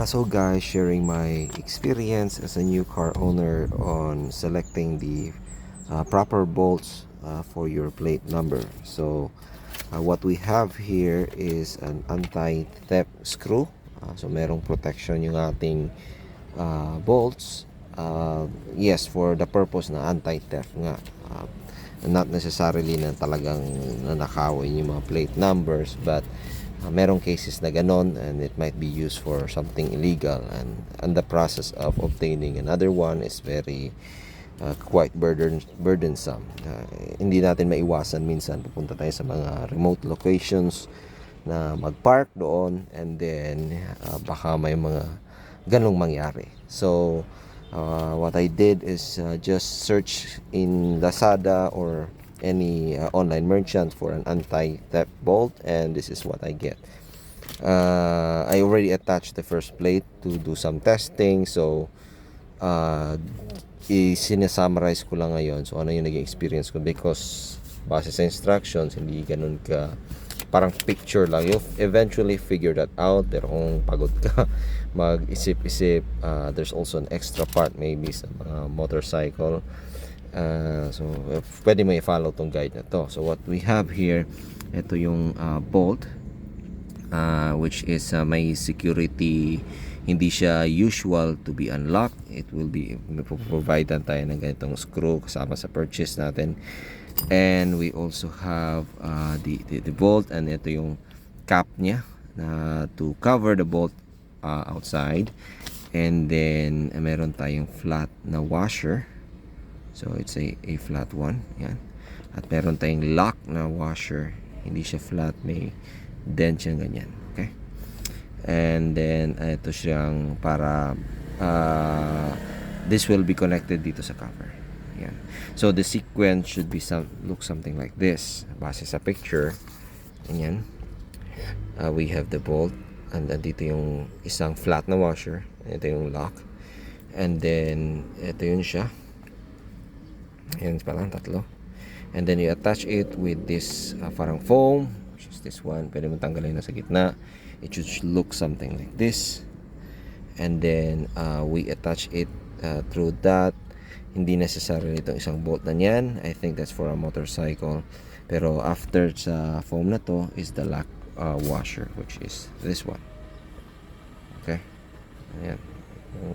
So guys, sharing my experience as a new car owner on selecting the proper bolts for your plate number. So what we have here is an anti-theft screw. So merong protection yung ating bolts. Yes, for the purpose na anti-theft nga. Not necessarily na talagang nanakawin yung mga plate numbers, but merong cases na ganon, and it might be used for something illegal, and the process of obtaining another one is very quite burdensome. Hindi natin maiwasan, minsan pupunta tayo sa mga remote locations na magpark doon, and then baka may mga ganong mangyari. So what I did is just search in Lazada or any online merchant for an anti-theft bolt, and this is what I get. I already attached the first plate to do some testing, so sinasummarize ko lang ngayon so ano yung naging experience ko, because base sa instructions hindi ganun ka parang picture lang. You eventually figure that out, pero kung pagod ka mag-isip-isip, there's also an extra part maybe sa motorcycle. So pwede mo i-follow tong guide na to. So what we have here, ito yung bolt, which is may security. Hindi siya usual to be unlocked. It will be provide tayo ng ganitong screw kasama sa purchase natin. And we also have the bolt, and ito yung cap niya to cover the bolt outside. And then meron tayong flat na washer, so it's a flat one, yan. At meron tayong lock na washer, hindi siya flat, may dent siya ganyan, okay. And then ito siyang para this will be connected dito sa cover. Yan. So the sequence should be look something like this base sa picture. Yan. We have the bolt, and dito yung isang flat na washer, ito yung lock, and then ito yun siya. Yan pala, tatlo. And then you attach it with this parang foam, which is this one. Pwede mo tanggalin na sa gitna. It should look something like this. And then we attach it through that. Hindi necessarily itong isang bolt na yan. I think that's for a motorcycle. Pero after sa foam na to is the lock washer, which is this one. Okay. Ayan.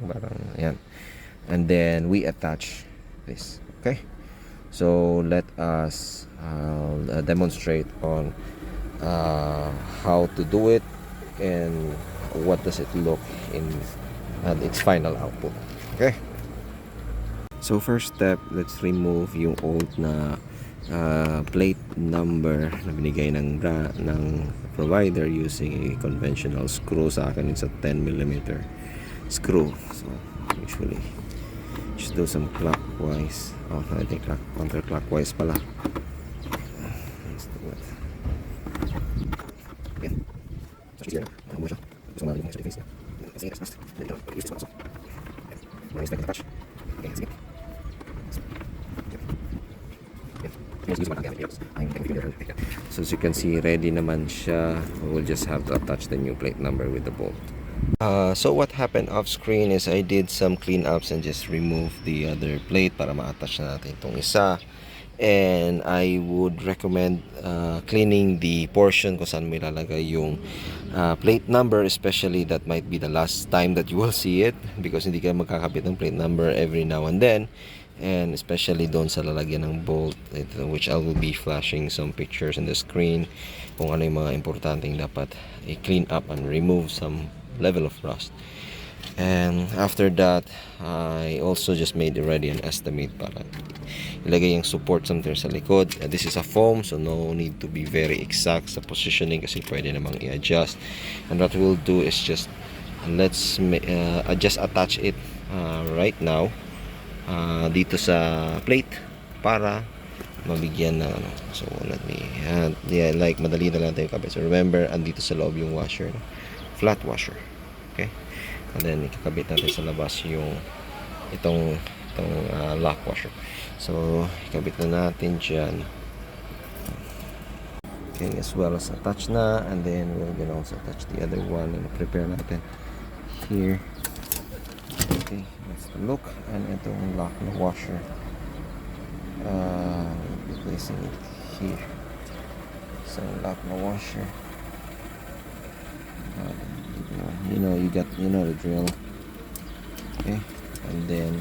Parang, ayan. And then we attach this. Okay. So let us demonstrate on how to do it and what does it look in its final output. Okay. So first step, let's remove yung old na plate number na binigay ng provider using a conventional screw. Sa akin it's a 10mm screw. So usually just do some clockwise. I think counterclockwise pala. Let's do it. Okay. So easier. Ano mo siya? Gusto mo sa face niya. Kasi it's fast. Then use this one also. Okay. Expect to touch. Okay, sige. So as you can see, ready naman siya. We'll just have to attach the new plate number with the bolt. So what happened off screen is I did some cleanups and just removed the other plate para ma-attach na natin itong isa. And I would recommend cleaning the portion kung saan mo ilalagay yung plate number, especially that might be the last time that you will see it, because hindi kayo magkakabit ng plate number every now and then. And especially doon sa lalagyan ng bolt, which I will be flashing some pictures on the screen kung ano yung mga importanteng dapat i-clean up and remove some level of rust. And after that, I also just made already an estimate para ilagay yung support somewhere sa likod. This is a foam, so no need to be very exact sa positioning kasi pwede namang i-adjust. And what we'll do is just let's just attach it right now dito sa plate para mabigyan ng ano. So let me like madali na lang tayo kabit. So remember, andito sa loob yung washer, flat washer. Okay, and then ikakabit natin sa labas yung itong lock washer. So ikabit na natin dyan. Okay, as well as attach na, and then we're gonna also attach the other one and prepare natin here. Okay, that's the look. And itong lock na washer, we'll be placing it here. So lock na washer, you know the drill. Okay, and then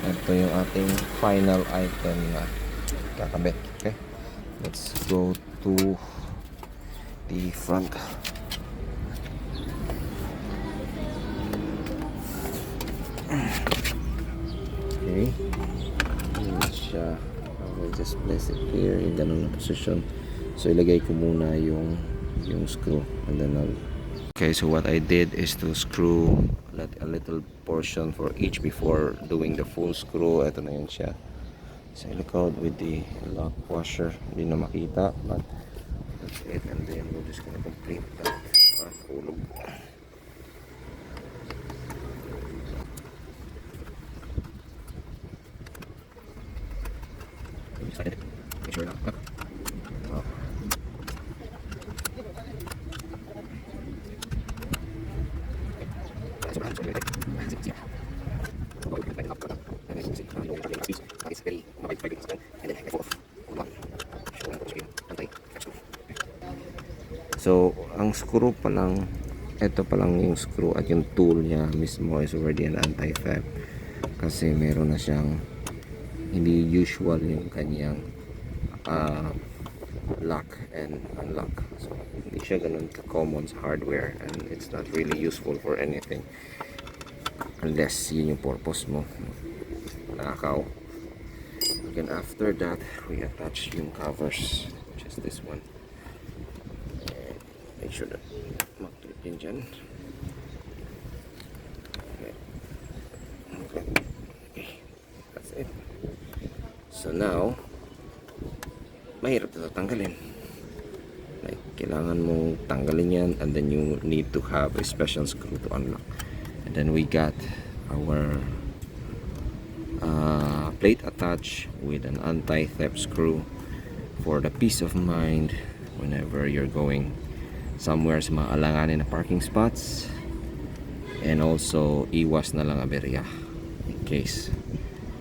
ito yung ating final item na kakabit. Okay, let's go to the front. Okay, yun siya. I will just place it here in ganun na position. So ilagay ko muna yung screw, and then okay, so what I did is to screw a little portion for each before doing the full screw. Ito na yun siya sa likod with the lock washer. Hindi na makita, but that's it. And then we're just gonna complete that hulog. Make sure lang. So, ang screw pa lang, ito pa lang yung screw at yung tool niya mismo is already an anti-theft kasi meron na siyang hindi usual yung kanyang lock and unlock. So, hindi siya ganun ka-common sa hardware, and it's not really useful for anything unless yun yung purpose mo, nakakaw. Again, after that, we attach yung covers, which is this one. And make sure that mag-clip yun dyan. Okay, that's it. So now, mahirap na tanggalin. Like, kailangan mong tanggalin yan, and then you need to have a special screw to unlock. And then we got our plate attached with an anti-theft screw for the peace of mind whenever you're going somewhere sa mga alanganin na parking spots, and also iwas na lang aberya in case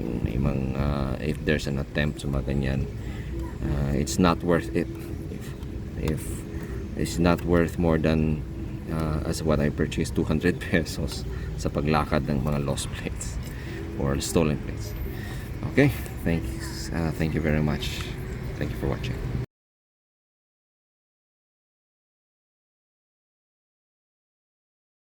yung if there's an attempt sa mga ganyan. It's not worth it if it's not worth more than as what I purchased, 200 pesos sa paglakad ng mga lost plates or stolen plates. Okay, thank you very much. Thank you for watching.